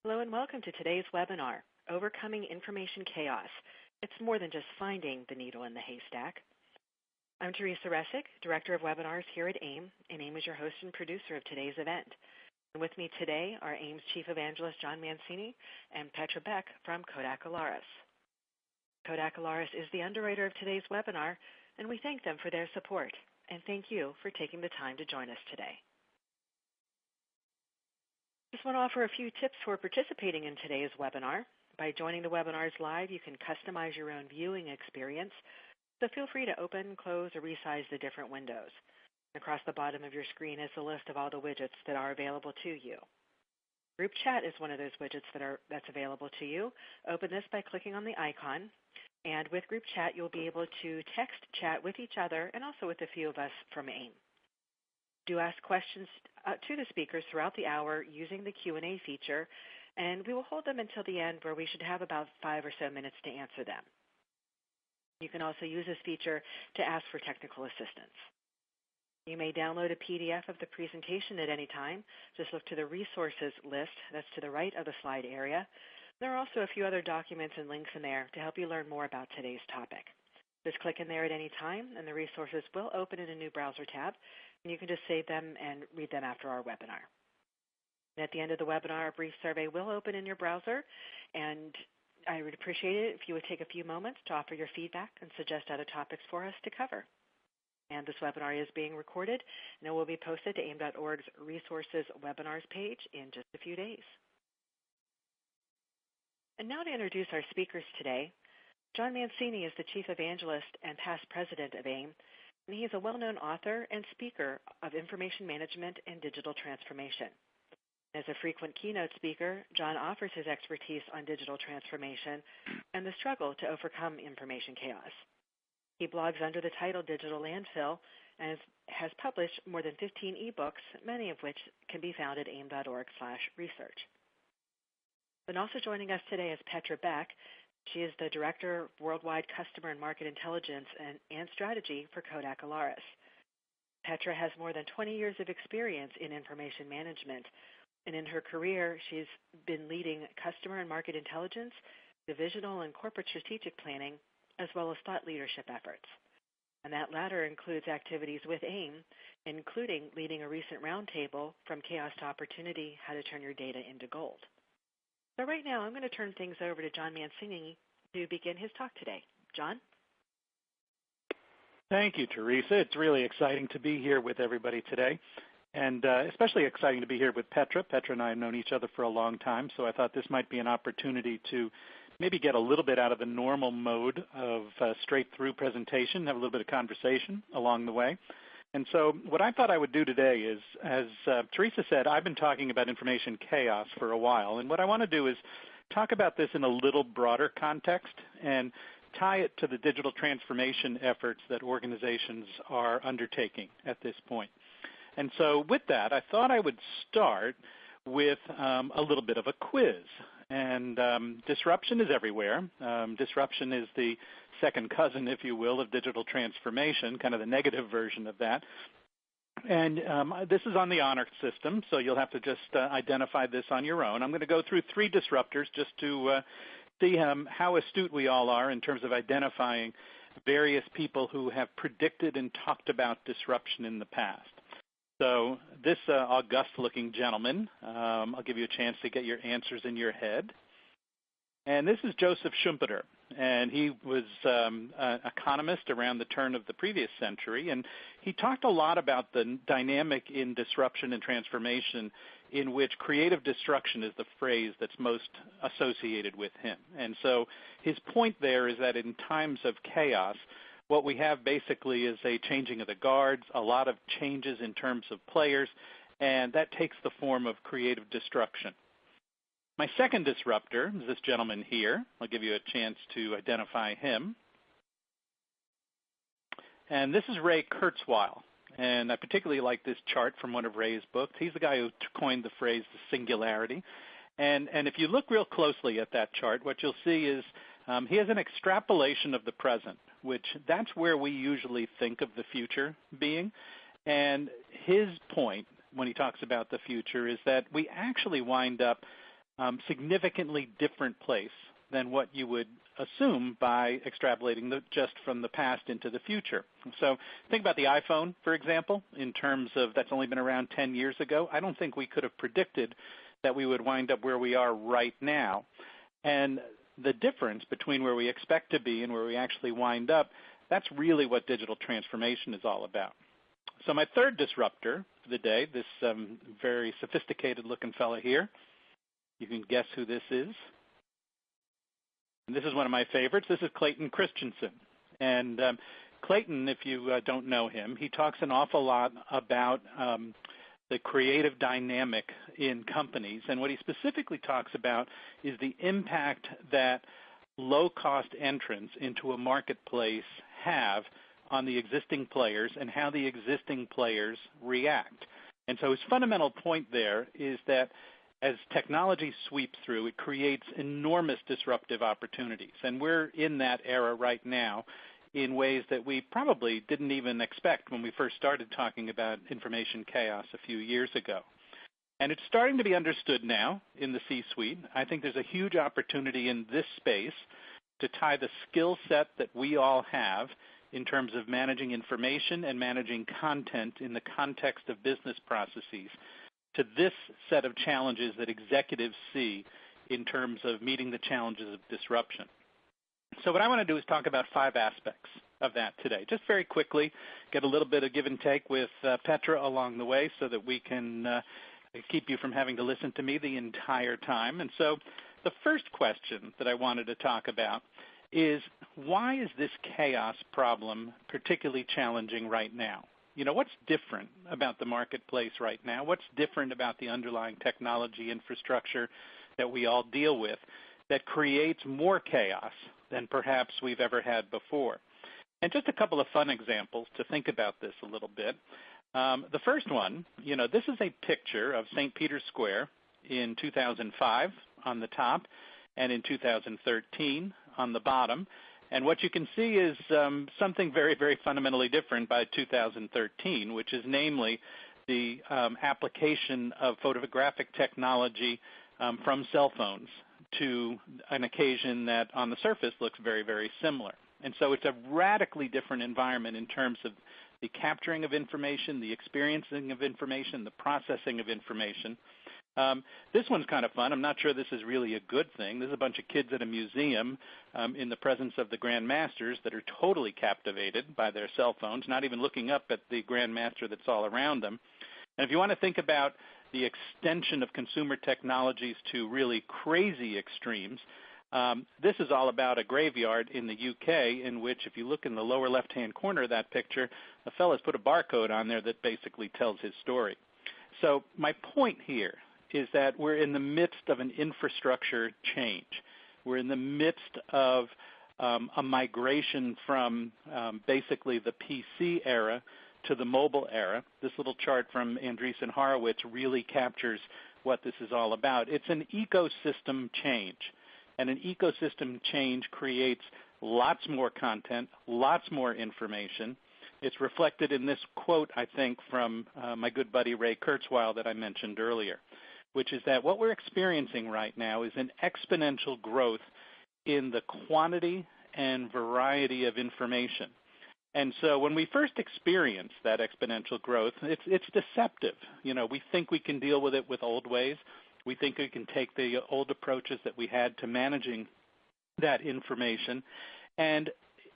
Hello and welcome to today's webinar, Overcoming Information Chaos. It's more than just finding the needle in the haystack. I'm Teresa Resick, Director of Webinars here at AIIM, and AIIM is your host and producer of today's event. And with me today are AIIM's Chief Evangelist John Mancini and Petra Beck from Kodak Alaris. Kodak Alaris is the underwriter of today's webinar, and we thank them for their support, and thank you for taking the time to join us today. Just want to offer a few tips for participating in today's webinar. By joining the webinars live, you can customize your own viewing experience, so feel free to open, close, or resize the different windows. Across the bottom of your screen is a list of all the widgets that are available to you. Group Chat is one of those widgets that's available to you. Open this by clicking on the icon, and with Group Chat, you'll be able to text chat with each other and also with a few of us from AIIM. Do ask questions to the speakers throughout the hour using the Q&A feature, and we will hold them until the end, where we should have about 5 or so minutes to answer them. You can also use this feature to ask for technical assistance. You may download a PDF of the presentation at any time. Just look to the resources list that's to the right of the slide area. There are also a few other documents and links in there to help you learn more about today's topic. Just click in there at any time, and the resources will open in a new browser tab, and you can just save them and read them after our webinar. And at the end of the webinar, a brief survey will open in your browser, and I would appreciate it if you would take a few moments to offer your feedback and suggest other topics for us to cover. And this webinar is being recorded, and it will be posted to AIIM.org's Resources Webinars page in just a few days. And now to introduce our speakers today. John Mancini is the Chief Evangelist and past President of AIIM, and he is a well-known author and speaker of information management and digital transformation. As a frequent keynote speaker, John offers his expertise on digital transformation and the struggle to overcome information chaos. He blogs under the title Digital Landfill and has published more than 15 ebooks, many of which can be found at AIIM.org/research. And also joining us today is Petra Beck. She is the Director of Worldwide Customer and Market Intelligence and Strategy for Kodak Alaris. Petra has more than 20 years of experience in information management, and in her career, she's been leading customer and market intelligence, divisional and corporate strategic planning, as well as thought leadership efforts. And that latter includes activities with AIIM, including leading a recent roundtable, From Chaos to Opportunity, How to Turn Your Data into Gold. So right now, I'm going to turn things over to John Mancini to begin his talk today. John? Thank you, Teresa. It's really exciting to be here with everybody today, and especially exciting to be here with Petra. Petra and I have known each other for a long time, so I thought this might be an opportunity to maybe get a little bit out of the normal mode of straight-through presentation, have a little bit of conversation along the way. And so what I thought I would do today is, as Teresa said, I've been talking about information chaos for a while, and what I want to do is talk about this in a little broader context and tie it to the digital transformation efforts that organizations are undertaking at this point. And so with that, I thought I would start with a little bit of a quiz. And disruption is everywhere. Disruption is the second cousin, if you will, of digital transformation, kind of the negative version of that. And this is on the honor system, so you'll have to just identify this on your own. I'm going to go through 3 disruptors just to see how astute we all are in terms of identifying various people who have predicted and talked about disruption in the past. So this august-looking gentleman, I'll give you a chance to get your answers in your head. And this is Joseph Schumpeter, and he was an economist around the turn of the previous century, and he talked a lot about the dynamic in disruption and transformation in which creative destruction is the phrase that's most associated with him. And so his point there is that in times of chaos, what we have basically is a changing of the guards, a lot of changes in terms of players, and that takes the form of creative destruction. My second disruptor is this gentleman here. I'll give you a chance to identify him. And this is Ray Kurzweil. And I particularly like this chart from one of Ray's books. He's the guy who coined the phrase the singularity. And if you look real closely at that chart, what you'll see is he has an extrapolation of the present, which that's where we usually think of the future being. And his point when he talks about the future is that we actually wind up significantly different place than what you would assume by extrapolating just from the past into the future. So think about the iPhone, for example, in terms of that's only been around 10 years ago. I don't think we could have predicted that we would wind up where we are right now. And the difference between where we expect to be and where we actually wind up, that's really what digital transformation is all about. So my third disruptor for the day, this very sophisticated-looking fellow here, you can guess who this is. And this is one of my favorites. This is Clayton Christensen. And Clayton, if you don't know him, he talks an awful lot about the creative dynamic in companies. And what he specifically talks about is the impact that low-cost entrants into a marketplace have on the existing players and how the existing players react. And so his fundamental point there is that as technology sweeps through, it creates enormous disruptive opportunities. And we're in that era right now in ways that we probably didn't even expect when we first started talking about information chaos a few years ago. And it's starting to be understood now in the C-suite. I think there's a huge opportunity in this space to tie the skill set that we all have in terms of managing information and managing content in the context of business processes to this set of challenges that executives see in terms of meeting the challenges of disruption. So what I want to do is talk about 5 aspects of that today. Just very quickly, get a little bit of give and take with Petra along the way so that we can keep you from having to listen to me the entire time. And so the first question that I wanted to talk about is, why is this chaos problem particularly challenging right now? You know, what's different about the marketplace right now? What's different about the underlying technology infrastructure that we all deal with that creates more chaos than perhaps we've ever had before? And just a couple of fun examples to think about this a little bit. The first one, you know, this is a picture of St. Peter's Square in 2005 on the top and in 2013 on the bottom. And what you can see is something very, very fundamentally different by 2013, which is namely the application of photographic technology from cell phones to an occasion that on the surface looks very, very similar. And so it's a radically different environment in terms of the capturing of information, the experiencing of information, the processing of information. This one's kind of fun. I'm not sure this is really a good thing. There's a bunch of kids at a museum in the presence of the Grand Masters that are totally captivated by their cell phones, not even looking up at the Grand Master that's all around them. And if you want to think about the extension of consumer technologies to really crazy extremes, this is all about a graveyard in the UK in which, if you look in the lower left-hand corner of that picture, a fellow's put a barcode on there that basically tells his story. So my point here is that we're in the midst of an infrastructure change. We're in the midst of a migration from basically the PC era to the mobile era. This little chart from Andreessen Horowitz really captures what this is all about. It's an ecosystem change, and an ecosystem change creates lots more content, lots more information. It's reflected in this quote, I think, from my good buddy Ray Kurzweil that I mentioned earlier, which is that what we're experiencing right now is an exponential growth in the quantity and variety of information. And so when we first experience that exponential growth, it's deceptive. You know, we think we can deal with it with old ways. We think we can take the old approaches that we had to managing that information. And,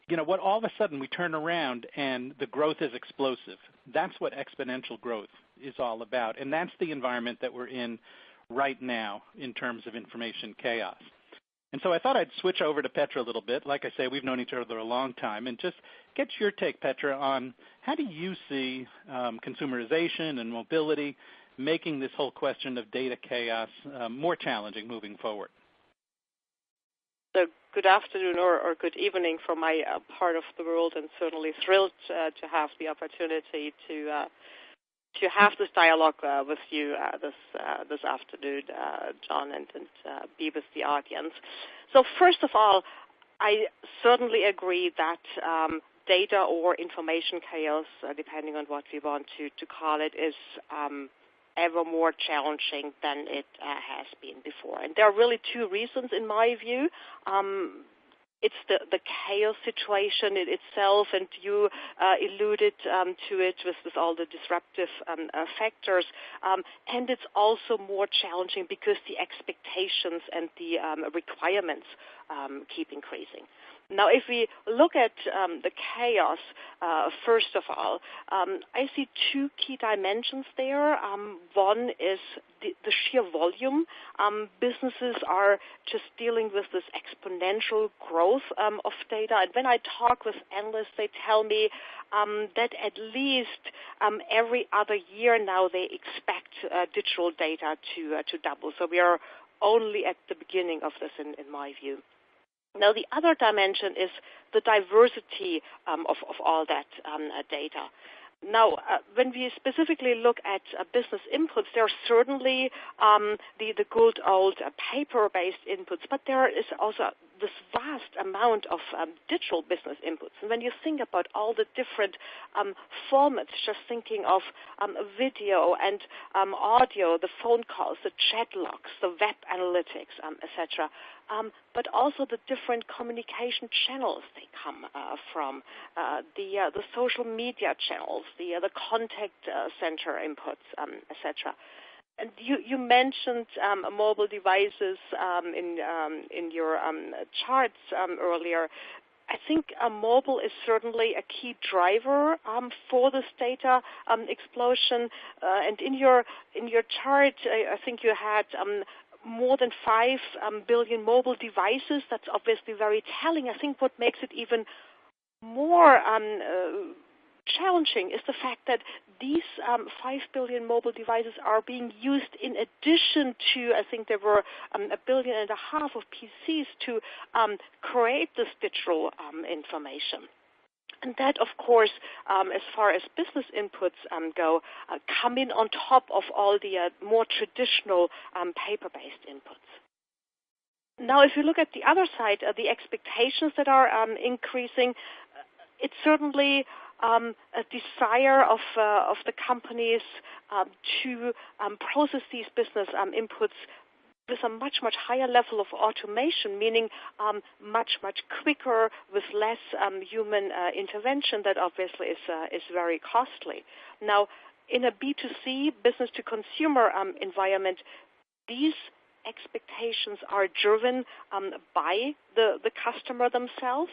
you know, what all of a sudden we turn around and the growth is explosive. That's what exponential growth is all about. And that's the environment that we're in right now in terms of information chaos. And so I thought I'd switch over to Petra a little bit. Like I say, we've known each other a long time. And just get your take, Petra, on how do you see consumerization and mobility making this whole question of data chaos more challenging moving forward? So good afternoon or good evening from my part of the world, and certainly thrilled to have the opportunity to have this dialogue with you this afternoon, John, and be with the audience. So first of all, I certainly agree that data or information chaos, depending on what we want to call it, is ever more challenging than it has been before. And there are really two reasons, in my view. It's the chaos situation in itself, and you alluded to it with all the disruptive factors. And it's also more challenging because the expectations and the requirements keep increasing. Now, if we look at the chaos, first of all, I see two key dimensions there. One is the sheer volume. Businesses are just dealing with this exponential growth of data. And when I talk with analysts, they tell me that at least every other year now they expect digital data to double. So we are only at the beginning of this, in my view. Now, the other dimension is the diversity of all that data. Now, when we specifically look at business inputs, there are certainly the good old paper-based inputs, but there is also this vast amount of digital business inputs. And when you think about all the different formats, just thinking of video and audio, the phone calls, the chat logs, the web analytics, etc., but also the different communication channels they come from, the social media channels, the contact center inputs, etc. And you mentioned mobile devices in your charts earlier. I think mobile is certainly a key driver for this data explosion. And in your chart, I think you had more than 5 billion mobile devices. That's obviously very telling. I think what makes it even more challenging is the fact that these 5 billion mobile devices are being used in addition to, I think there were 1.5 billion of PCs to create this digital information. And that, of course, as far as business inputs go, come in on top of all the more traditional paper-based inputs. Now, if you look at the other side, the expectations that are increasing, it's certainly a desire of the companies to process these business inputs with a much, much higher level of automation, meaning much, much quicker with less human intervention. That obviously is very costly. Now, in a B2C, business-to-consumer environment, these expectations are driven by the customer themselves.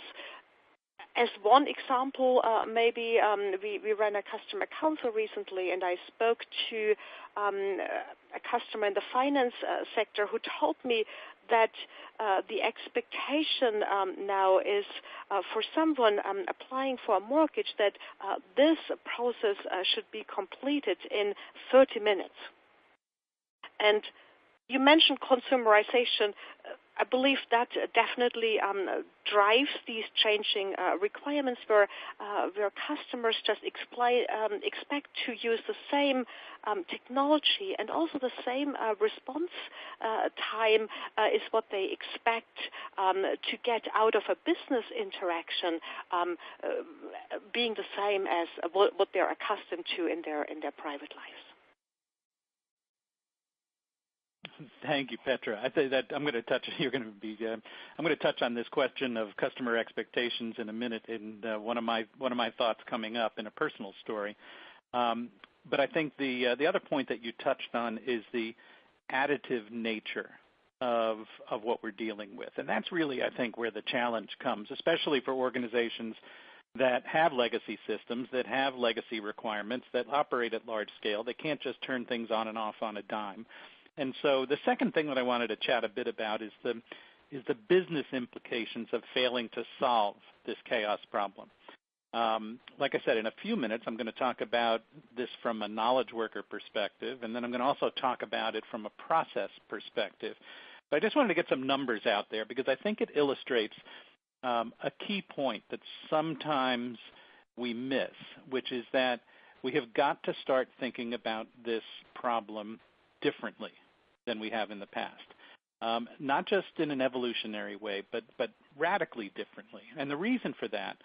As one example, maybe we ran a customer council recently, and I spoke to a customer in the finance sector who told me that the expectation now is for someone applying for a mortgage that this process should be completed in 30 minutes. And you mentioned consumerization. I believe that definitely drives these changing requirements where customers just expect to use the same technology, and also the same response time is what they expect to get out of a business interaction, being the same as what they're accustomed to in their private lives. Thank you, Petra. I think that I'm going to touch. I'm going to touch on this question of customer expectations in a minute in one of my thoughts coming up in a personal story. But I think the other point that you touched on is the additive nature of what we're dealing with, and that's really, I think, where the challenge comes, especially for organizations that have legacy systems, that have legacy requirements, that operate at large scale. They can't just turn things on and off on a dime. And so the second thing that I wanted to chat a bit about is the business implications of failing to solve this chaos problem. Like I said, in a few minutes, I'm going to talk about this from a knowledge worker perspective, and then I'm going to also talk about it from a process perspective. But I just wanted to get some numbers out there because I think it illustrates a key point that sometimes we miss, which is that we have got to start thinking about this problem differently than we have in the past. Not just in an evolutionary way, but radically differently. And the reason for that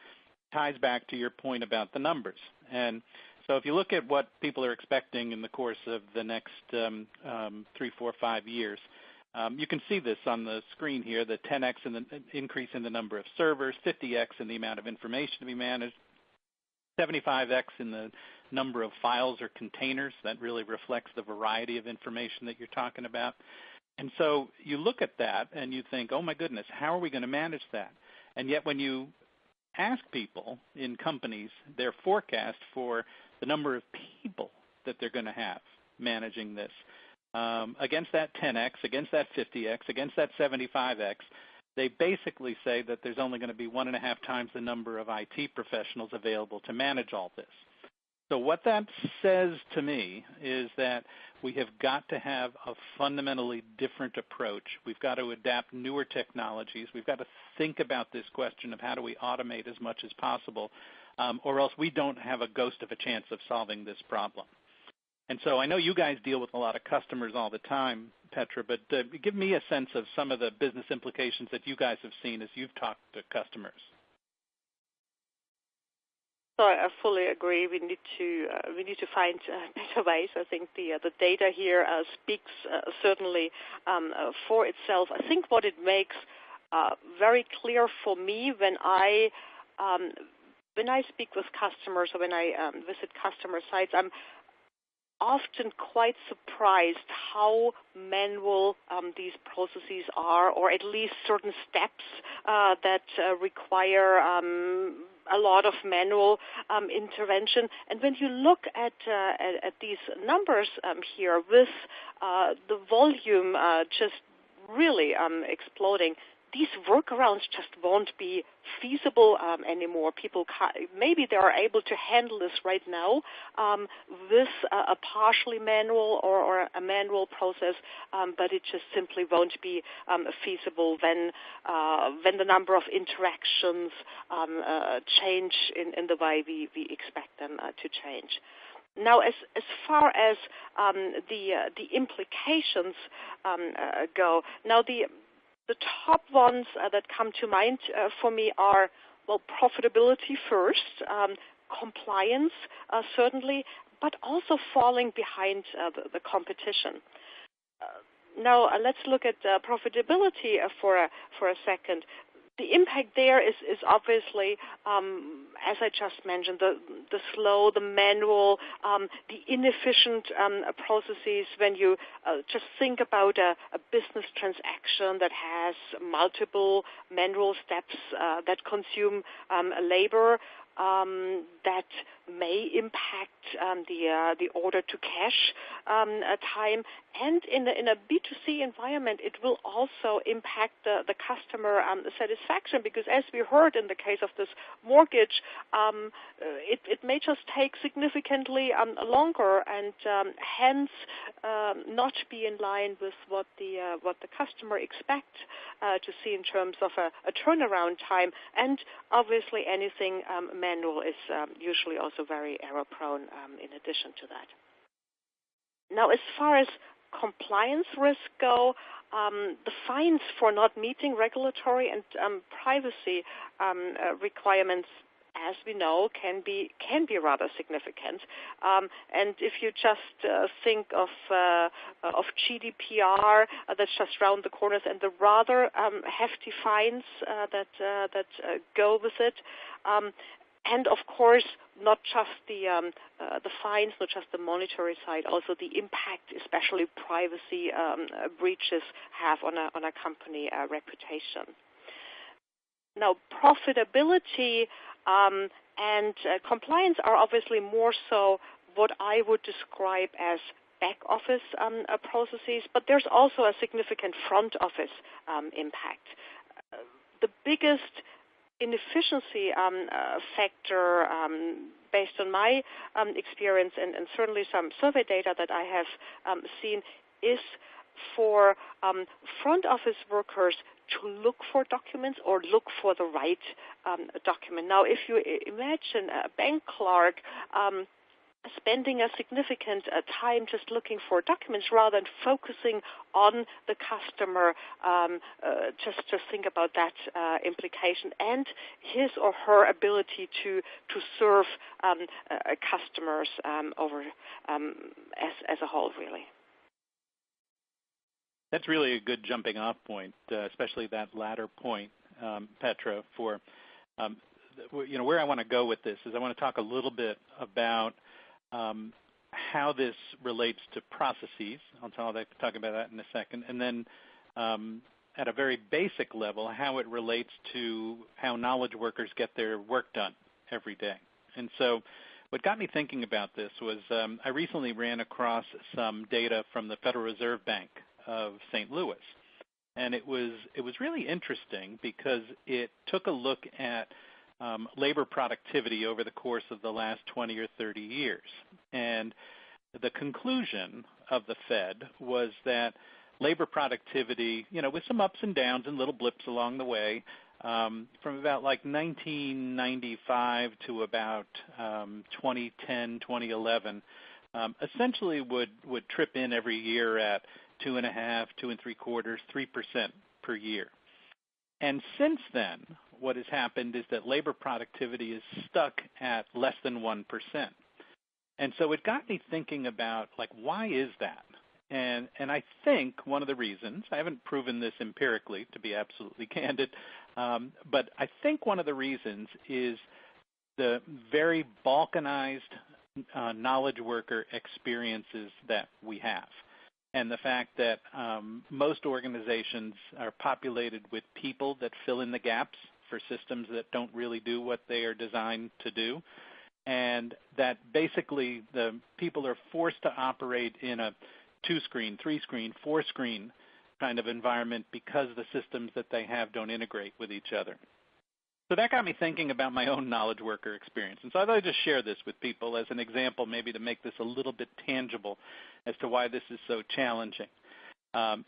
ties back to your point about the numbers. And So if you look at what people are expecting in the course of the next 3, 4, 5 years, you can see this on the screen here, the 10x in the increase in the number of servers, 50x in the amount of information to be managed, 75x in the number of files or containers. That really reflects the variety of information that you're talking about. And so you look at that and you think, oh my goodness, how are we going to manage that? And yet when you ask people in companies their forecast for the number of people that they're going to have managing this, against that 10x, against that 50x, against that 75x, they basically say that there's only going to be 1.5 times the number of IT professionals available to manage all this. So what that says to me is that we have got to have a fundamentally different approach. We've got to adapt newer technologies. We've got to think about this question of how do we automate as much as possible, or else we don't have a ghost of a chance of solving this problem. And so I know you guys deal with a lot of customers all the time, Petra, but give me a sense of some of the business implications that you guys have seen as you've talked to customers. So I fully agree. We need to find better ways. I think the data here speaks certainly for itself. I think what it makes very clear for me when I speak with customers or when I visit customer sites, I'm often quite surprised how manual these processes are, or at least certain steps that require a lot of manual intervention. And when you look at these numbers here, with the volume just really exploding, these workarounds just won't be feasible anymore. People maybe they are able to handle this right now with a partially manual or a manual process, but it just simply won't be feasible when the number of interactions change in the way we expect them to change. Now, as far as the implications go, now the top ones that come to mind for me are, well, profitability first, compliance certainly, but also falling behind the competition. Now, let's look at profitability for a second. The impact there is obviously, as I just mentioned, the slow, the manual, the inefficient processes. When you just think about a business transaction that has multiple manual steps that consume labor, that may impact the order to cash time, and in a B2C environment, it will also impact the customer satisfaction, because as we heard in the case of this mortgage, it may just take significantly longer, and hence not be in line with what the customer expects to see in terms of a turnaround time. And obviously anything manual is usually also very error-prone in addition to that. Now, as far as compliance risks go, the fines for not meeting regulatory and privacy requirements, as we know, can be rather significant. And if you just think of GDPR, that's just around the corners, and the rather hefty fines that go with it. And of course, not just the fines, not just the monetary side, also the impact, especially privacy breaches have on a company reputation. Now, profitability and compliance are obviously more so what I would describe as back office processes, but there's also a significant front office impact. The biggest inefficiency factor, based on my experience and certainly some survey data that I have seen, is for front office workers to look for documents or look for the right document. Now, if you imagine a bank clerk spending a significant time just looking for documents rather than focusing on the customer. Just think about that implication and his or her ability to serve customers over as a whole, really. That's really a good jumping off point, especially that latter point, Petra, for where I want to go with this is I want to talk a little bit about how this relates to processes. I'll talk about that in a second. And then at a very basic level, how it relates to how knowledge workers get their work done every day. And so what got me thinking about this was I recently ran across some data from the Federal Reserve Bank of St. Louis. And it was really interesting because it took a look at labor productivity over the course of the last 20 or 30 years. And the conclusion of the Fed was that labor productivity, with some ups and downs and little blips along the way, from about like 1995 to about 2010, 2011, essentially would trip in every year at 2.5%, 2.75%, 3% per year. And since then, what has happened is that labor productivity is stuck at less than 1%. And so it got me thinking about, why is that? And I think one of the reasons, I haven't proven this empirically to be absolutely candid, but I think one of the reasons is the very balkanized knowledge worker experiences that we have. And the fact that most organizations are populated with people that fill in the gaps for systems that don't really do what they are designed to do, and that basically the people are forced to operate in a 2-screen, 3-screen, 4-screen kind of environment because the systems that they have don't integrate with each other. So that got me thinking about my own knowledge worker experience. And so I thought I'd just share this with people as an example, maybe to make this a little bit tangible as to why this is so challenging.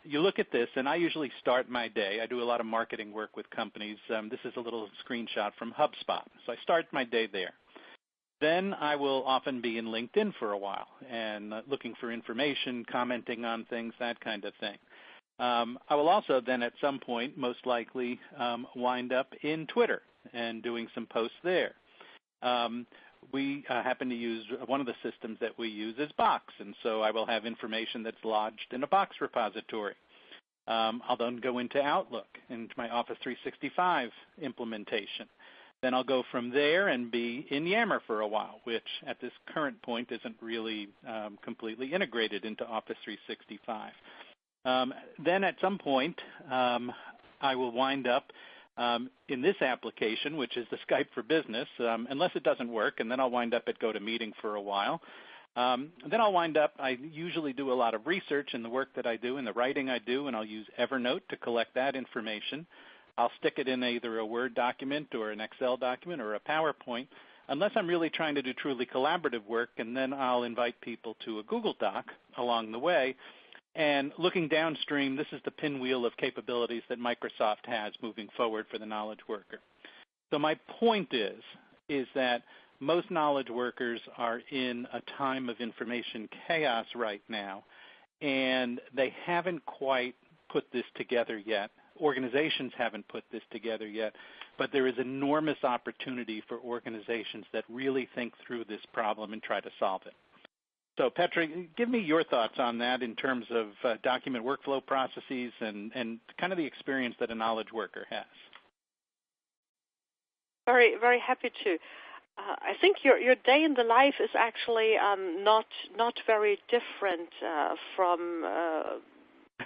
You look at this, and I usually start my day. I do a lot of marketing work with companies. This is a little screenshot from HubSpot. So I start my day there. Then I will often be in LinkedIn for a while and looking for information, commenting on things, that kind of thing. I will also then at some point most likely wind up in Twitter and doing some posts there. We happen to use one of the systems that we use is Box, and so I will have information that's lodged in a Box repository. I'll then go into Outlook, into my Office 365 implementation. Then I'll go from there and be in Yammer for a while, which at this current point isn't really completely integrated into Office 365. Then at some point, I will wind up in this application, which is the Skype for Business, unless it doesn't work, and then I'll wind up at GoToMeeting for a while. Then I'll wind up, I usually do a lot of research in the work that I do and the writing I do, and I'll use Evernote to collect that information. I'll stick it in either a Word document or an Excel document or a PowerPoint, unless I'm really trying to do truly collaborative work, and then I'll invite people to a Google Doc along the way. And looking downstream, this is the pinwheel of capabilities that Microsoft has moving forward for the knowledge worker. So my point is that most knowledge workers are in a time of information chaos right now, and they haven't quite put this together yet. Organizations haven't put this together yet, but there is enormous opportunity for organizations that really think through this problem and try to solve it. So, Petra, give me your thoughts on that in terms of document workflow processes and kind of the experience that a knowledge worker has. Very, very happy to. I think your day in the life is actually not very different from.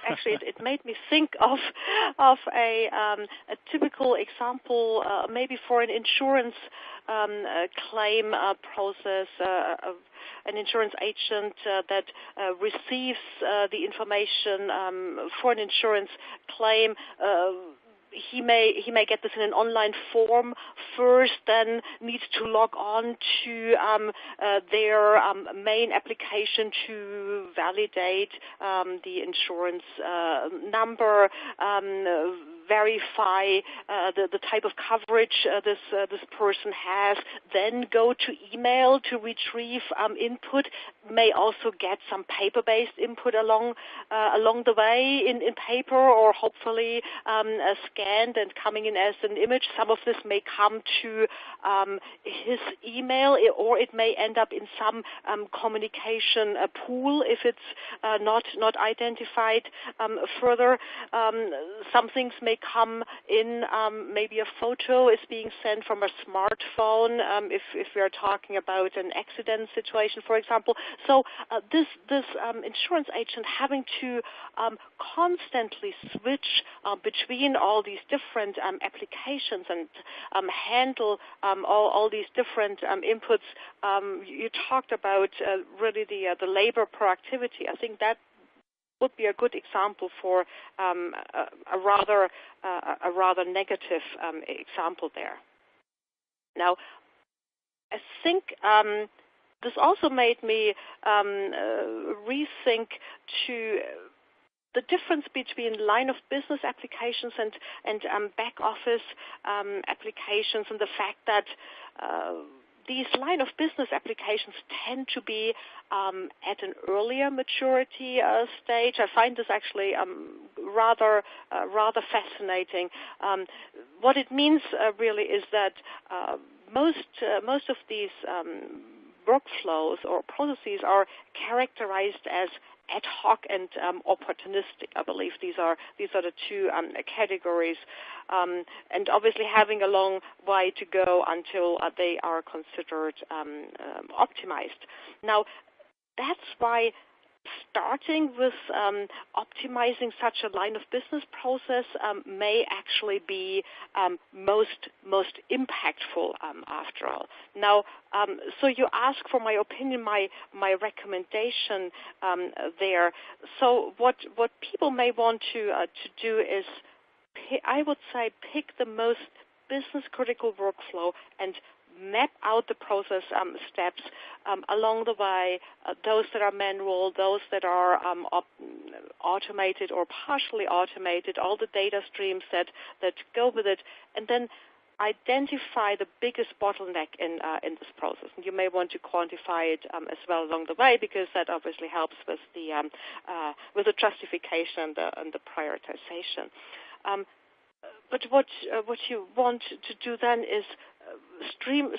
Actually, it made me think of a typical example, maybe for an insurance claim process. An insurance agent that receives the information for an insurance claim. He may get this in an online form first, then needs to log on to their main application to validate the insurance number, verify the type of coverage this person has, then go to email to retrieve input, may also get some paper-based input along the way in paper, or hopefully scanned and coming in as an image. Some of this may come to his email, or it may end up in some communication pool if it's not identified further. Some things may come in, maybe a photo is being sent from a smartphone if we are talking about an accident situation, for example. So this insurance agent having to constantly switch between all these different applications and handle all these different inputs. You talked about really the labor productivity. I think that would be a good example for a rather negative example there. Now, I think this also made me rethink to the difference between line of business applications and back office applications, and the fact that these line of business applications tend to be at an earlier maturity stage. I find this actually rather fascinating. What it means really is that most of these workflows or processes are characterized as ad hoc and opportunistic. I believe these are the two categories, and obviously having a long way to go until they are considered optimized. Now, that's why starting with optimizing such a line of business process may actually be most impactful after all. Now, so you ask for my opinion, my recommendation there. So what people may want to do is, I would say, pick the most business critical workflow and map out the process steps along the way, those that are manual, those that are automated or partially automated, all the data streams that go with it, and then identify the biggest bottleneck in this process. And you may want to quantify it as well along the way, because that obviously helps with the justification and the prioritization. But what you want to do then is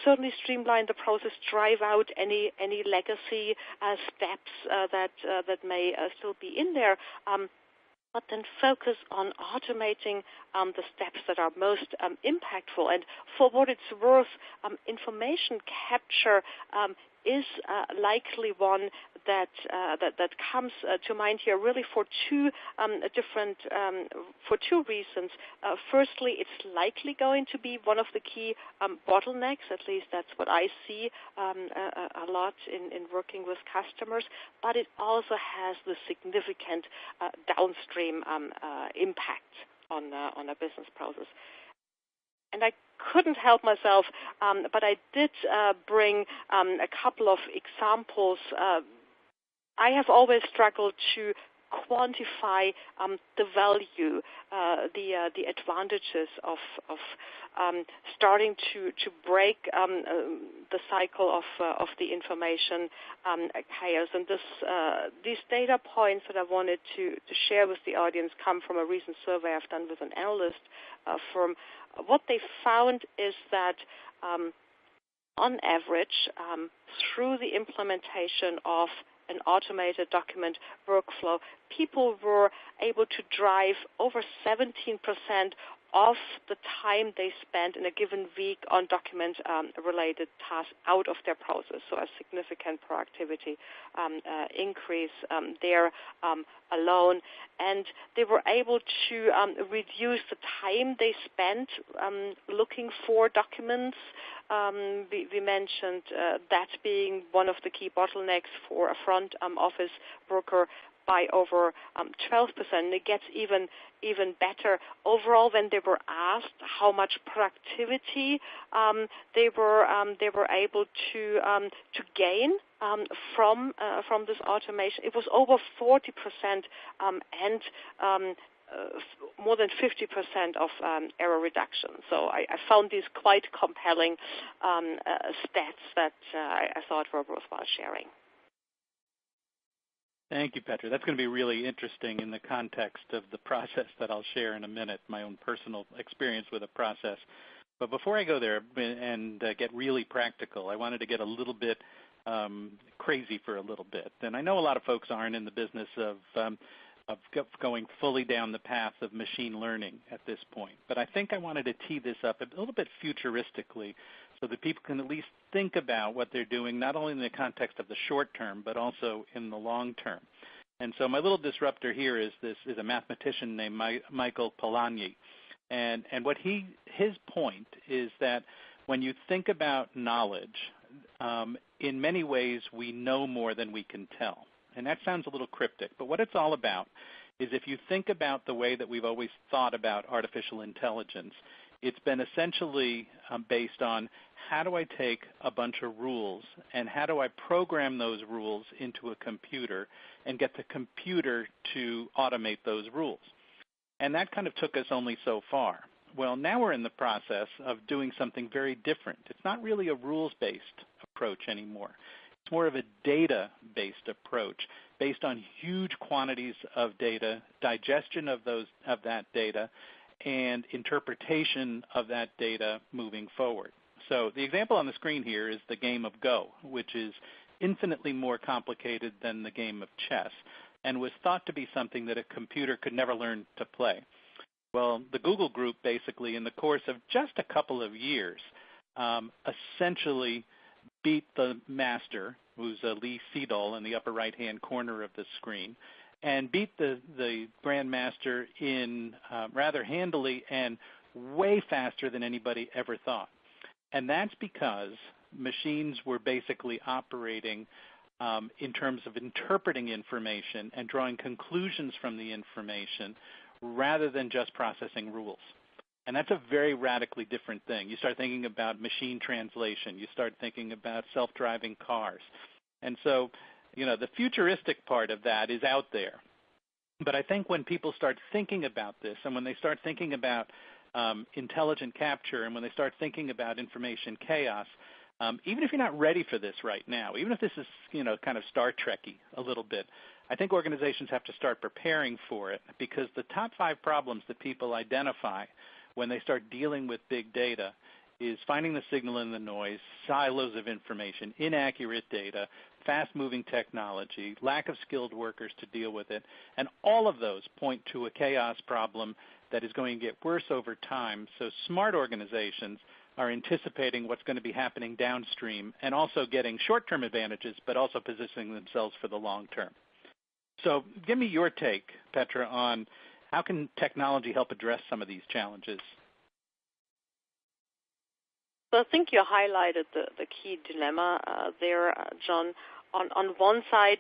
certainly streamline the process, drive out any legacy steps that may still be in there, but then focus on automating the steps that are most impactful. And for what it's worth, information capture is likely one that comes to mind here, really for two reasons. Firstly, it's likely going to be one of the key bottlenecks. At least that's what I see a lot in working with customers. But it also has the significant downstream impact on a business process. And I couldn't help myself, but I did bring a couple of examples. I have always struggled to quantify the value, the advantages of starting to break the cycle of the information chaos. And these data points that I wanted to share with the audience come from a recent survey I've done with an analyst firm. What they found is that on average, through the implementation of an automated document workflow, people were able to drive over 17% of the time they spent in a given week on document-related tasks out of their process. So a significant productivity increase there alone. And they were able to reduce the time they spent looking for documents. We mentioned that being one of the key bottlenecks for a front office worker by over 12%. It gets even better. Overall, when they were asked how much productivity they were able to gain from this automation, it was over 40%, and more than 50% of error reduction. So I found these quite compelling stats that I thought were worthwhile sharing. Thank you, Petra. That's going to be really interesting in the context of the process that I'll share in a minute, my own personal experience with a process. But before I go there and get really practical, I wanted to get a little bit crazy for a little bit. And I know a lot of folks aren't in the business of going fully down the path of machine learning at this point. But I think I wanted to tee this up a little bit futuristically so that people can at least think about what they're doing, not only in the context of the short term, but also in the long term. And so my little disruptor here is a mathematician named Michael Polanyi. And what his point is that when you think about knowledge, in many ways we know more than we can tell. And that sounds a little cryptic, but what it's all about is if you think about the way that we've always thought about artificial intelligence, it's been essentially based on how do I take a bunch of rules and how do I program those rules into a computer and get the computer to automate those rules. And that kind of took us only so far. Well, now we're in the process of doing something very different. It's not really a rules-based approach anymore. It's more of a data-based approach based on huge quantities of data, digestion of that data, and interpretation of that data moving forward. So the example on the screen here is the game of Go, which is infinitely more complicated than the game of chess and was thought to be something that a computer could never learn to play. Well, the Google group basically in the course of just a couple of years essentially beat the master, who's Lee Sedol in the upper right-hand corner of the screen, and beat the grandmaster in rather handily and way faster than anybody ever thought. And that's because machines were basically operating in terms of interpreting information and drawing conclusions from the information rather than just processing rules. And that's a very radically different thing. You start thinking about machine translation. You start thinking about self-driving cars. And so, the futuristic part of that is out there. But I think when people start thinking about this and when they start thinking about intelligent capture and when they start thinking about information chaos, even if you're not ready for this right now, even if this is, kind of Star Trek-y a little bit, I think organizations have to start preparing for it because the top 5 problems that people identify when they start dealing with big data is finding the signal in the noise, silos of information, inaccurate data, fast-moving technology, lack of skilled workers to deal with it, and all of those point to a chaos problem that is going to get worse over time. So smart organizations are anticipating what's going to be happening downstream and also getting short-term advantages, but also positioning themselves for the long term. So give me your take, Petra, on how can technology help address some of these challenges? So I think you highlighted the key dilemma there, John. On one side,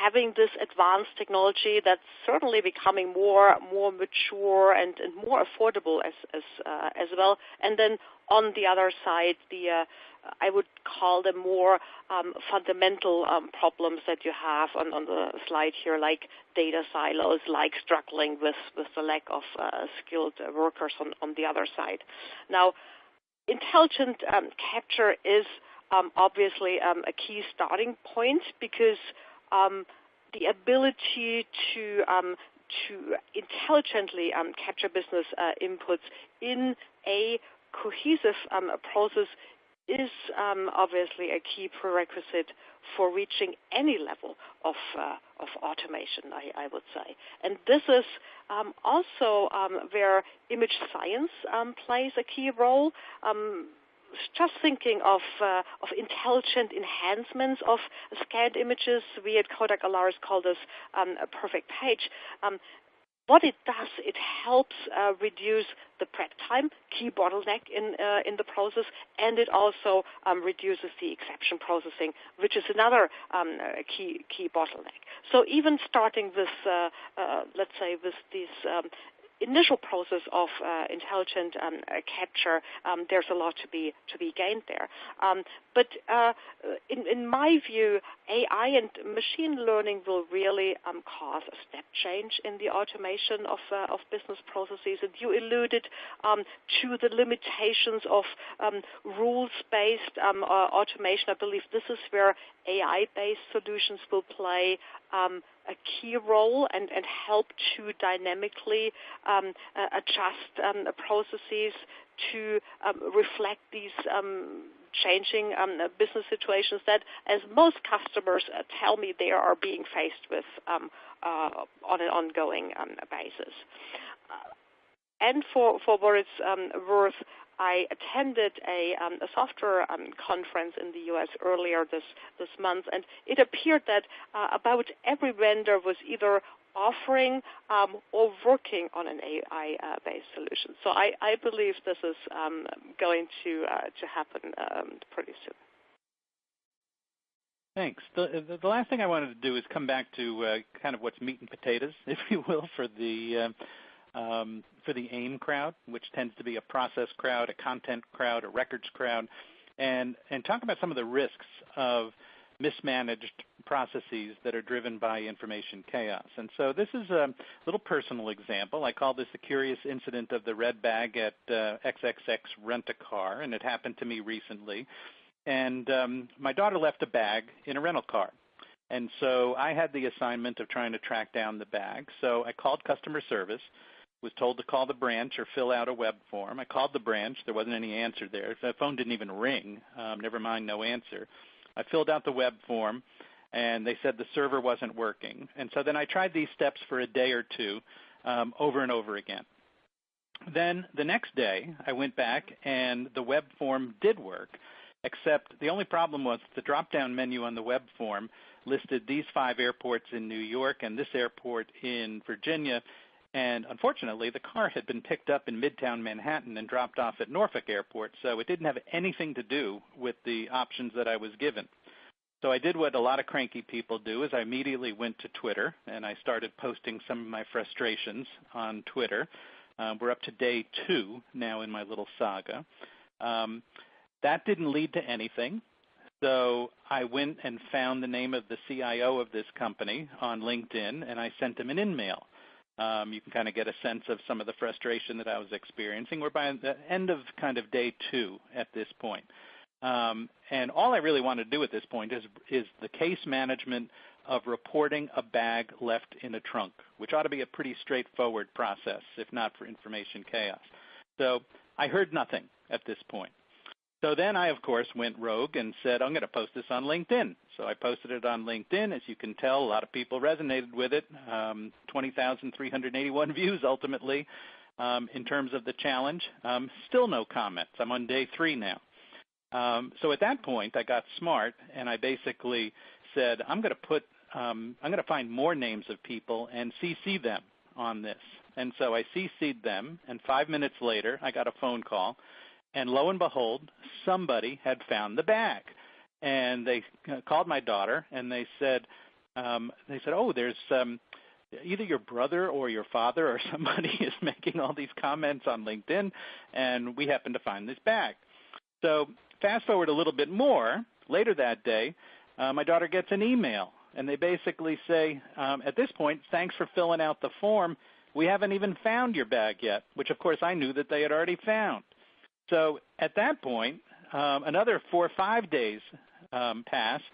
having this advanced technology that's certainly becoming more mature and more affordable as well, and then on the other side, I would call them more fundamental problems that you have on the slide here, like data silos, like struggling with the lack of skilled workers on the other side. Now, intelligent capture is obviously a key starting point because the ability to intelligently capture business inputs in a cohesive process is obviously a key prerequisite for reaching any level of automation, I would say. And this is also where image science plays a key role. Just thinking of intelligent enhancements of scanned images, we at Kodak Alaris call this a perfect page. What it does, it helps reduce the prep time, key bottleneck in the process, and it also reduces the exception processing, which is another key bottleneck. So even starting with, let's say, with these initial process of intelligent capture, there's a lot to be gained there. But in my view, AI and machine learning will really cause a step change in the automation of business processes. And you alluded to the limitations of rules-based automation. I believe this is where AI-based solutions will play a key role and help to dynamically adjust processes to reflect these changing business situations that, as most customers tell me, they are being faced with on an ongoing basis. And for what it's worth, I attended a software conference in the U.S. earlier this month, and it appeared that about every vendor was either offering or working on an AI-based solution. So I believe this is going to happen pretty soon. Thanks. The last thing I wanted to do is come back to kind of what's meat and potatoes, if you will, for the AIM crowd, which tends to be a process crowd, a content crowd, a records crowd, and talk about some of the risks of mismanaged processes that are driven by information chaos. And so this is a little personal example. I call this the curious incident of the red bag at XXX Rent-A-Car, and it happened to me recently. And my daughter left a bag in a rental car. And so I had the assignment of trying to track down the bag. So I called customer service, was told to call the branch or fill out a web form. I called the branch. There wasn't any answer there. The phone didn't even ring, never mind no answer. I filled out the web form, and they said the server wasn't working. And so then I tried these steps for a day or two over and over again. Then the next day, I went back, and the web form did work, except the only problem was the drop-down menu on the web form listed these 5 airports in New York and this airport in Virginia. And unfortunately, the car had been picked up in Midtown Manhattan and dropped off at Norfolk Airport, so it didn't have anything to do with the options that I was given. So I did what a lot of cranky people do, is I immediately went to Twitter, and I started posting some of my frustrations on Twitter. We're up to day 2 now in my little saga. That didn't lead to anything. So I went and found the name of the CIO of this company on LinkedIn, and I sent him an in-mail. You can kind of get a sense of some of the frustration that I was experiencing. We're by the end of kind of day 2 at this point. And all I really want to do at this point is the case management of reporting a bag left in a trunk, which ought to be a pretty straightforward process, if not for information chaos. So I heard nothing at this point. So then I, of course, went rogue and said, I'm going to post this on LinkedIn. So I posted it on LinkedIn. As you can tell, a lot of people resonated with it, 20,381 views ultimately in terms of the challenge. Still no comments. I'm on day 3 now. So at that point, I got smart, and I basically said, I'm going to find more names of people and CC them on this. And so I CC'd them, and 5 minutes later, I got a phone call. And lo and behold, somebody had found the bag. And they called my daughter, and they said, oh, there's either your brother or your father or somebody is making all these comments on LinkedIn, and we happen to find this bag. So fast forward a little bit more, later that day, my daughter gets an email, and they basically say, at this point, thanks for filling out the form. We haven't even found your bag yet, which, of course, I knew that they had already found. So at that point, another 4 or 5 days passed,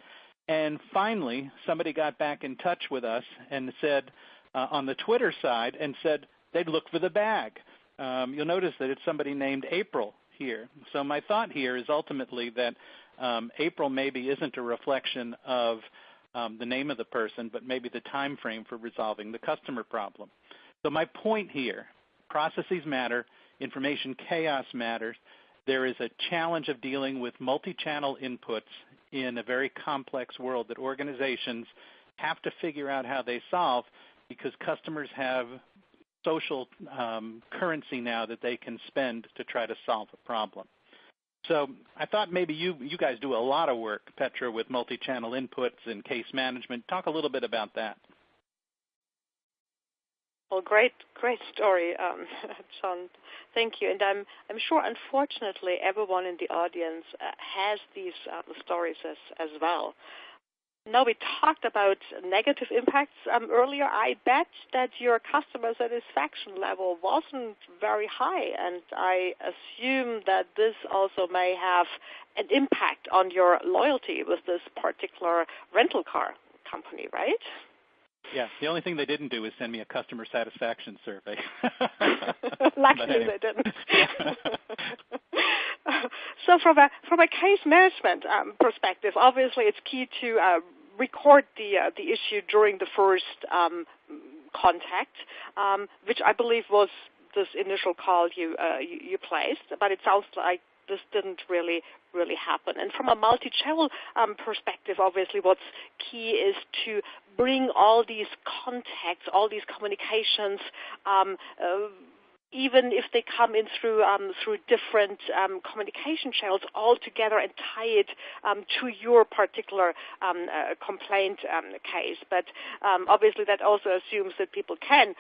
and finally somebody got back in touch with us and said on the Twitter side and said they'd look for the bag. You'll notice that it's somebody named April here. So my thought here is ultimately that April maybe isn't a reflection of the name of the person, but maybe the time frame for resolving the customer problem. So my point here, processes matter. Information chaos matters. There is a challenge of dealing with multi-channel inputs in a very complex world that organizations have to figure out how they solve, because customers have social currency now that they can spend to try to solve a problem. So I thought maybe you guys do a lot of work, Petra, with multi-channel inputs and case management. Talk a little bit about that. Well, great story, John. Thank you. And I'm sure, unfortunately, everyone in the audience has these stories as well. Now, we talked about negative impacts earlier. I bet that your customer satisfaction level wasn't very high, and I assume that this also may have an impact on your loyalty with this particular rental car company, right? Yeah, the only thing they didn't do is send me a customer satisfaction survey. Luckily, they didn't. So from a case management perspective, obviously it's key to record the issue during the first contact, which I believe was this initial call you placed. But it sounds like this didn't really happen. And from a multi-channel perspective, obviously what's key is to bring all these contacts, all these communications, even if they come in through different communication channels, all together and tie it to your particular complaint case. But obviously that also assumes that people can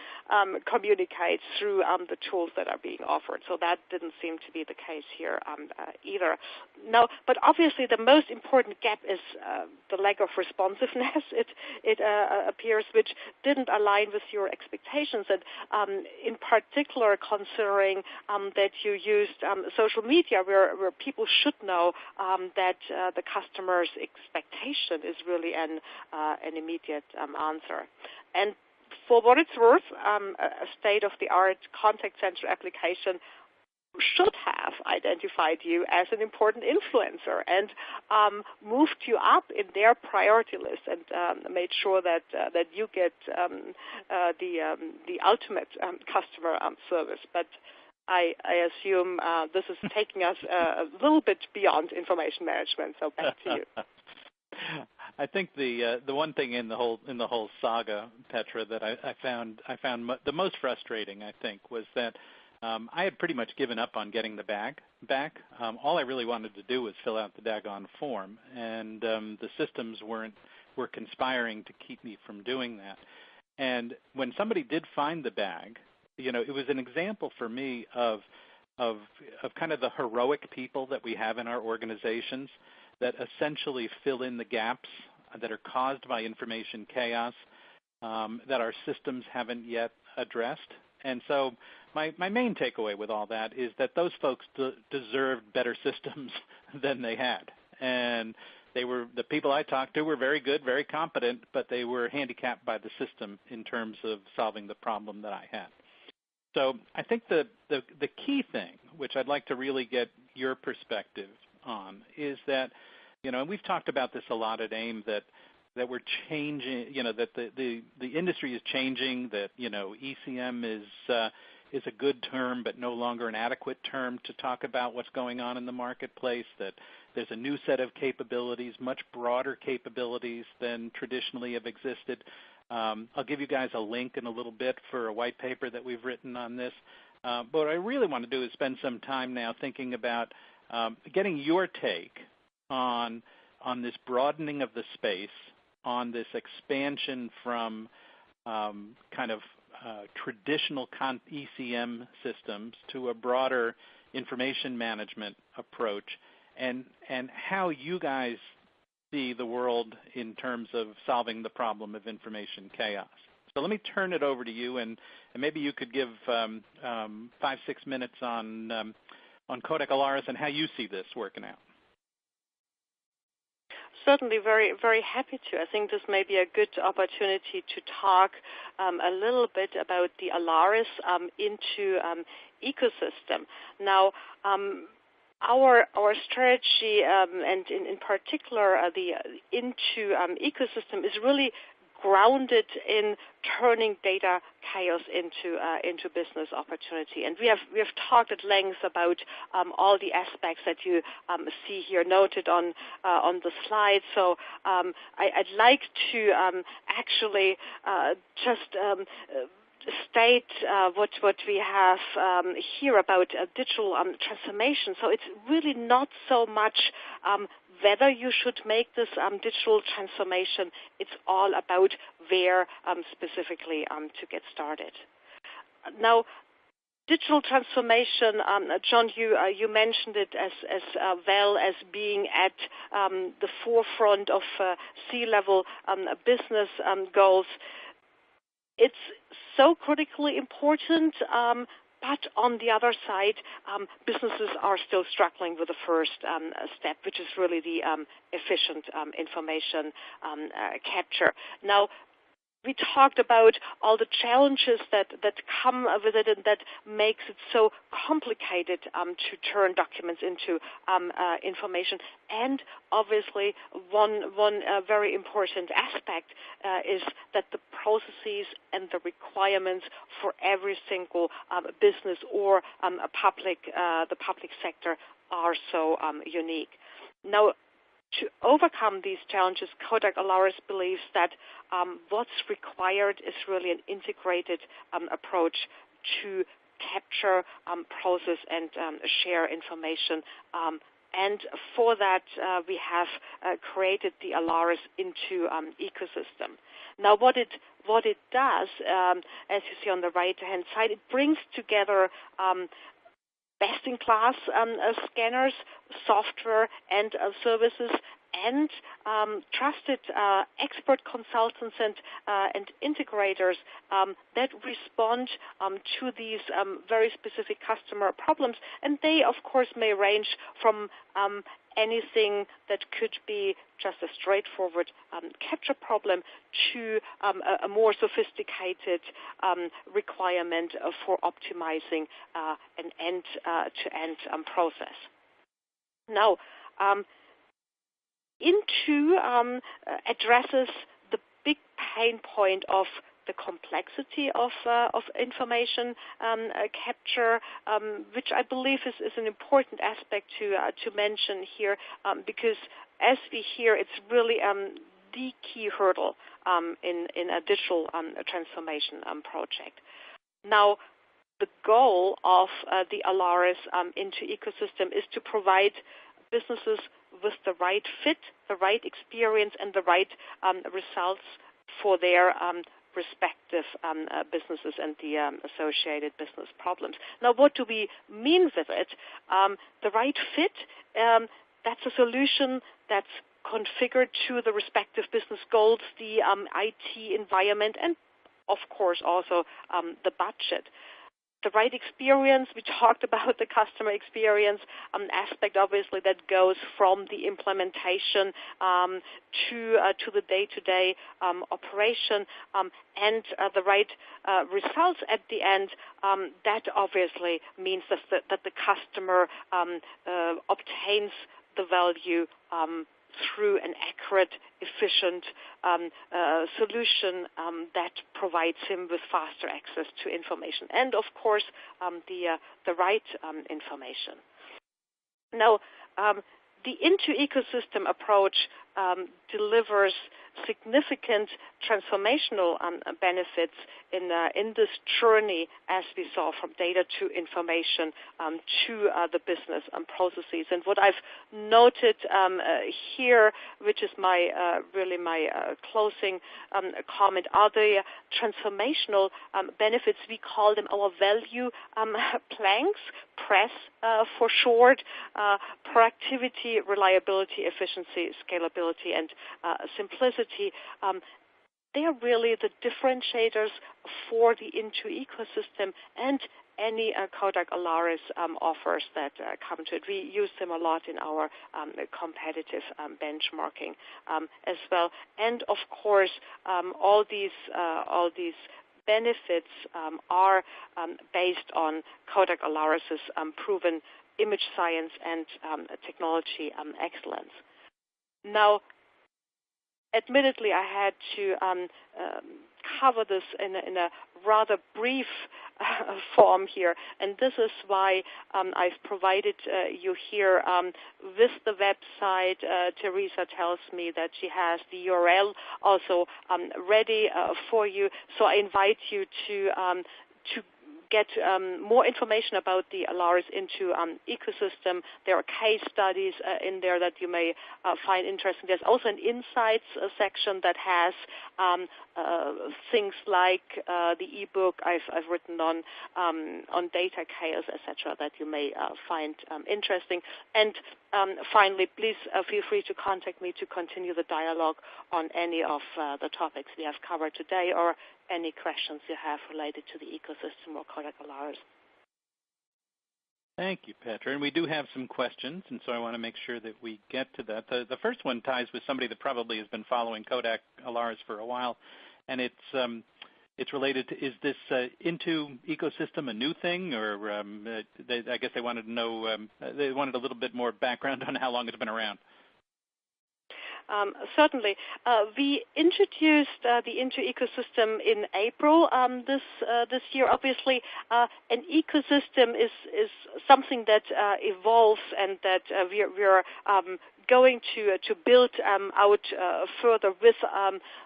communicate through the tools that are being offered. So that didn't seem to be the case here either. No, but obviously the most important gap is the lack of responsiveness. It appears, which didn't align with your expectations, and in particular considering that you used social media, where people should know that the customer's expectation is really an immediate answer. And for what it's worth, a state-of-the-art contact center application should have identified you as an important influencer and moved you up in their priority list and made sure that you get the ultimate customer service. But I assume this is taking us a little bit beyond information management. So back to you. I think the one thing in the whole saga, Petra, that I found the most frustrating, I think, was that I had pretty much given up on getting the bag back. All I really wanted to do was fill out the daggone form, and the systems were conspiring to keep me from doing that. And when somebody did find the bag, it was an example for me of kind of the heroic people that we have in our organizations that essentially fill in the gaps that are caused by information chaos that our systems haven't yet addressed. And so my main takeaway with all that is that those folks deserved better systems than they had. And the people I talked to were very good, very competent, but they were handicapped by the system in terms of solving the problem that I had. So I think the key thing, which I'd like to really get your perspective on, is that, and we've talked about this a lot at AIIM, that we're changing, that the industry is changing, that, ECM is a good term but no longer an adequate term to talk about what's going on in the marketplace, that there's a new set of capabilities, much broader capabilities than traditionally have existed. I'll give you guys a link in a little bit for a white paper that we've written on this. But what I really want to do is spend some time now thinking about getting your take on this broadening of the space, on this expansion from kind of traditional ECM systems to a broader information management approach, and how you guys see the world in terms of solving the problem of information chaos. So let me turn it over to you, and maybe you could give 5-6 minutes on Kodak Alaris and how you see this working out. Certainly, very, very happy to. I think this may be a good opportunity to talk a little bit about the Alaris into ecosystem. Now, our strategy and in particular the into ecosystem is really grounded in turning data chaos into business opportunity. And we have talked at length about all the aspects that you see here noted on the slide. So I'd like to actually just state what we have here about digital transformation. So it's really not so much whether you should make this digital transformation. It's all about where specifically to get started. Now, digital transformation, John, you mentioned it as well as being at the forefront of C-level business goals. It's so critically important, but on the other side, businesses are still struggling with the first step, which is really the efficient information capture. Now, we talked about all the challenges that come with it and that makes it so complicated to turn documents into information. And obviously, one very important aspect is that the processes and the requirements for every single business or the public sector are so unique. Now, to overcome these challenges, Kodak Alaris believes that what's required is really an integrated approach to capture, process, and share information. And for that, we have created the Alaris into ecosystem. Now, what it does, as you see on the right-hand side, it brings together best-in-class scanners, software, and services, and trusted expert consultants and integrators that respond to these very specific customer problems. And they, of course, may range from anything that could be just a straightforward capture problem to a more sophisticated requirement for optimizing an end-to-end process. Now, addresses the big pain point of the complexity of information capture, which I believe is an important aspect to mention here, because as we hear, it's really the key hurdle in a digital transformation project. Now, the goal of the Alaris into ecosystem is to provide businesses with the right fit, the right experience, and the right results for their respective businesses and the associated business problems. Now, what do we mean with it? The right fit, that's a solution that's configured to the respective business goals, the IT environment, and, of course, also the budget. The right experience, we talked about the customer experience aspect, obviously, that goes from the implementation to the day-to-day operation, and the right results at the end. That obviously means that the customer obtains the value through an accurate, efficient solution that provides him with faster access to information, and of course the right information. Now, the into ecosystem approach delivers significant transformational benefits in this journey, as we saw, from data to information to the business processes. And what I've noted here, which is my closing comment, are the transformational benefits. We call them our value planks, PRESS for short: productivity, reliability, efficiency, scalability, and simplicity. They are really the differentiators for the into ecosystem and any Kodak Alaris offers that come to it. We use them a lot in our competitive benchmarking as well. And of course, all these benefits are based on Kodak Alaris's proven image science and technology excellence. Now, admittedly, I had to cover this in a rather brief form here, and this is why I've provided you here with the website. Teresa tells me that she has the URL also ready for you, so I invite you to get more information about the Alaris Into ecosystem. There are case studies in there that you may find interesting. There's also an insights section that has things like the ebook I've written on data chaos, etc., that you may find interesting. And finally, please feel free to contact me to continue the dialogue on any of the topics we have covered today, or any questions you have related to the ecosystem or Kodak Alaris. Thank you, Petra. And we do have some questions, and so I want to make sure that we get to that. The first one ties with somebody that probably has been following Kodak Alaris for a while, and it's related to, is this Into ecosystem a new thing, or I guess they wanted to know, they wanted a little bit more background on how long it's been around. Certainly. We introduced the Into ecosystem in April this year. Obviously, an ecosystem is something that evolves and that we're going to build out further with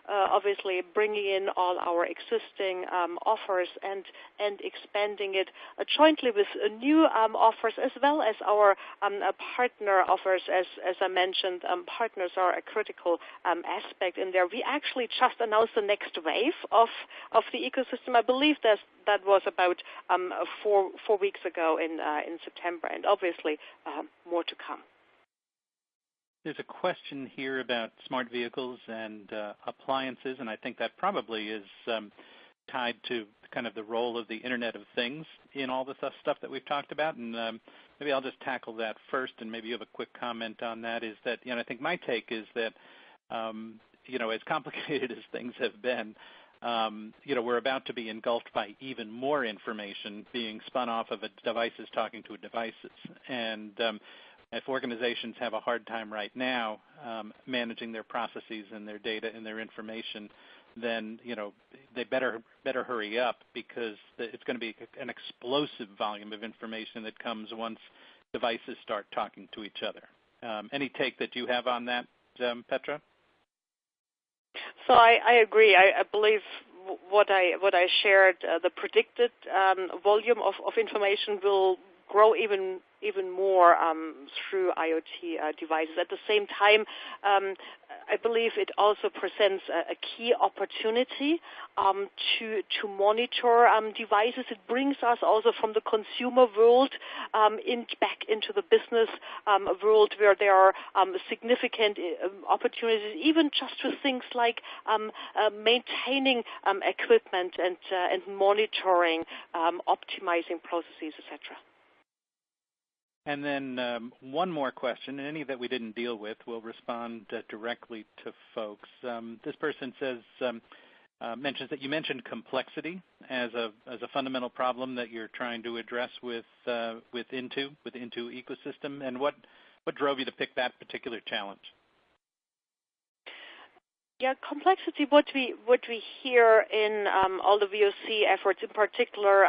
obviously bringing in all our existing offers and expanding it jointly with new offers, as well as our partner offers. As I mentioned, partners are a critical aspect in there. We actually just announced the next wave of the ecosystem. I believe that was about 4 weeks ago in September, and obviously more to come. There's a question here about smart vehicles and appliances, and I think that probably is tied to kind of the role of the Internet of Things in all the stuff that we've talked about. And maybe I'll just tackle that first, and maybe you have a quick comment on that. Is that, I think my take is that, as complicated as things have been, we're about to be engulfed by even more information being spun off of devices talking to devices. And if organizations have a hard time right now managing their processes and their data and their information, then they better hurry up, because it's going to be an explosive volume of information that comes once devices start talking to each other. Any take that you have on that, Petra? So I agree. I believe what I shared, the predicted volume of information will grow even more through IoT devices. At the same time, I believe it also presents a key opportunity to monitor devices. It brings us also from the consumer world back into the business world, where there are significant opportunities, even just with things like maintaining equipment and monitoring, optimizing processes, etc. And then one more question, and any that we didn't deal with, we'll respond directly to folks. This person says, mentions that you mentioned complexity as a fundamental problem that you're trying to address with Into ecosystem, and what drove you to pick that particular challenge? Yeah, complexity. What we hear in all the VOC efforts, in particular,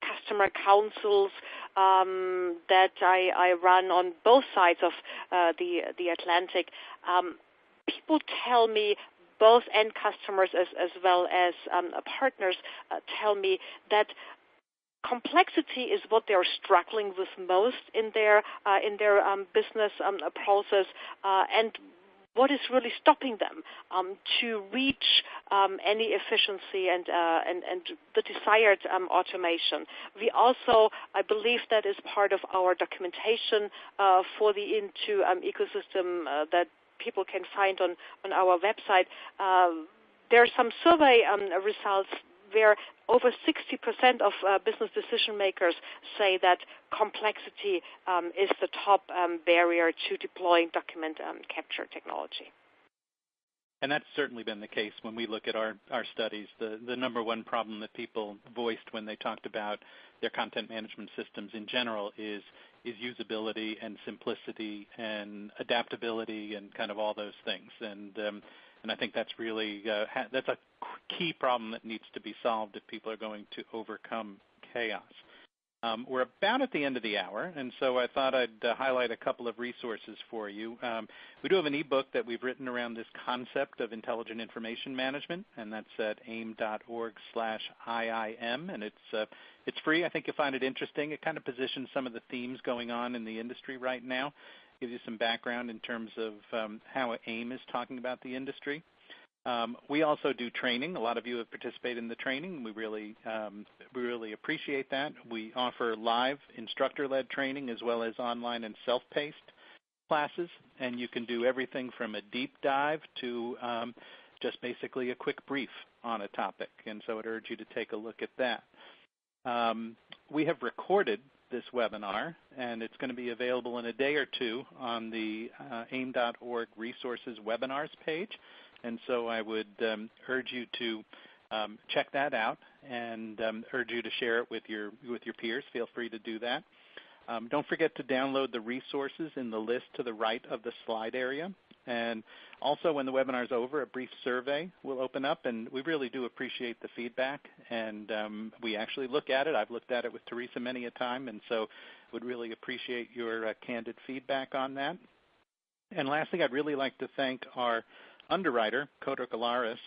customer councils that I run on both sides of the Atlantic. People tell me, both end customers as well as partners tell me, that complexity is what they're struggling with most in their business process, and what is really stopping them to reach any efficiency and the desired automation. We also, I believe that is part of our documentation for the Into ecosystem that people can find on our website. There are some survey results where over 60% of business decision makers say that complexity is the top barrier to deploying document capture technology. And that's certainly been the case when we look at our studies. The number one problem that people voiced when they talked about their content management systems in general is usability and simplicity and adaptability and kind of all those things. And I think that's really that's a key problem that needs to be solved if people are going to overcome chaos. We're about at the end of the hour, and so I thought I'd highlight a couple of resources for you. We do have an e-book that we've written around this concept of intelligent information management, and that's at aim.org/IIM, and it's free. I think you'll find it interesting. It kind of positions some of the themes going on in the industry right now, gives you some background in terms of how AIM is talking about the industry. We also do training. A lot of you have participated in the training. We really appreciate that. We offer live instructor-led training as well as online and self-paced classes, and you can do everything from a deep dive to just basically a quick brief on a topic, and so I'd urge you to take a look at that. We have recorded this webinar, and it's going to be available in a day or two on the AIM.org resources webinars page. And so I would urge you to check that out and urge you to share it with your peers. Feel free to do that. Don't forget to download the resources in the list to the right of the slide area. And also when the webinar is over, a brief survey will open up, and we really do appreciate the feedback. And we actually look at it. I've looked at it with Teresa many a time, and so would really appreciate your candid feedback on that. And lastly, I'd really like to thank our underwriter, Coder Galaris.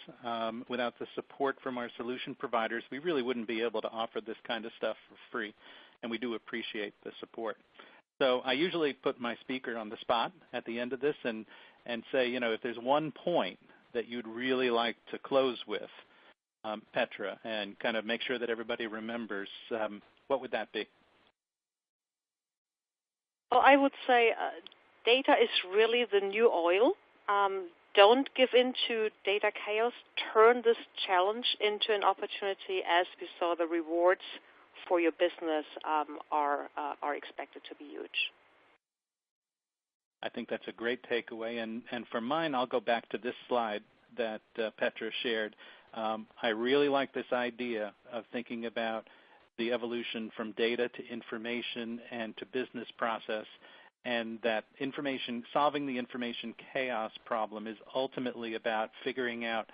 Without the support from our solution providers, we really wouldn't be able to offer this kind of stuff for free, and we do appreciate the support. So I usually put my speaker on the spot at the end of this and say, you know, if there's one point that you'd really like to close with, Petra, and kind of make sure that everybody remembers, what would that be? Well, I would say data is really the new oil. Don't give in to data chaos. Turn this challenge into an opportunity, as we saw the rewards for your business are expected to be huge. I think that's a great takeaway. And for mine, I'll go back to this slide that Petra shared. I really like this idea of thinking about the evolution from data to information and to business process, and that solving the information chaos problem is ultimately about figuring out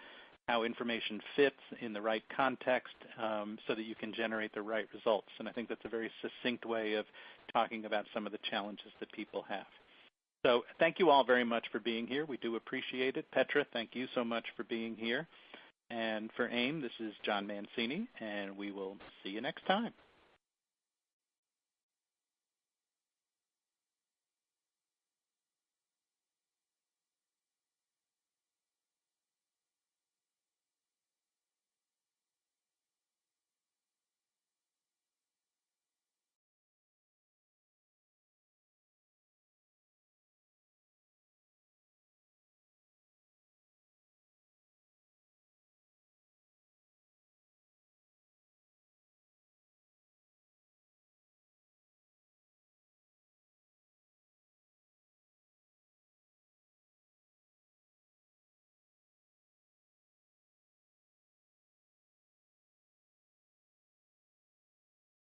how information fits in the right context so that you can generate the right results. And I think that's a very succinct way of talking about some of the challenges that people have. So thank you all very much for being here. We do appreciate it. Petra, thank you so much for being here. And for AIM, this is John Mancini, and we will see you next time.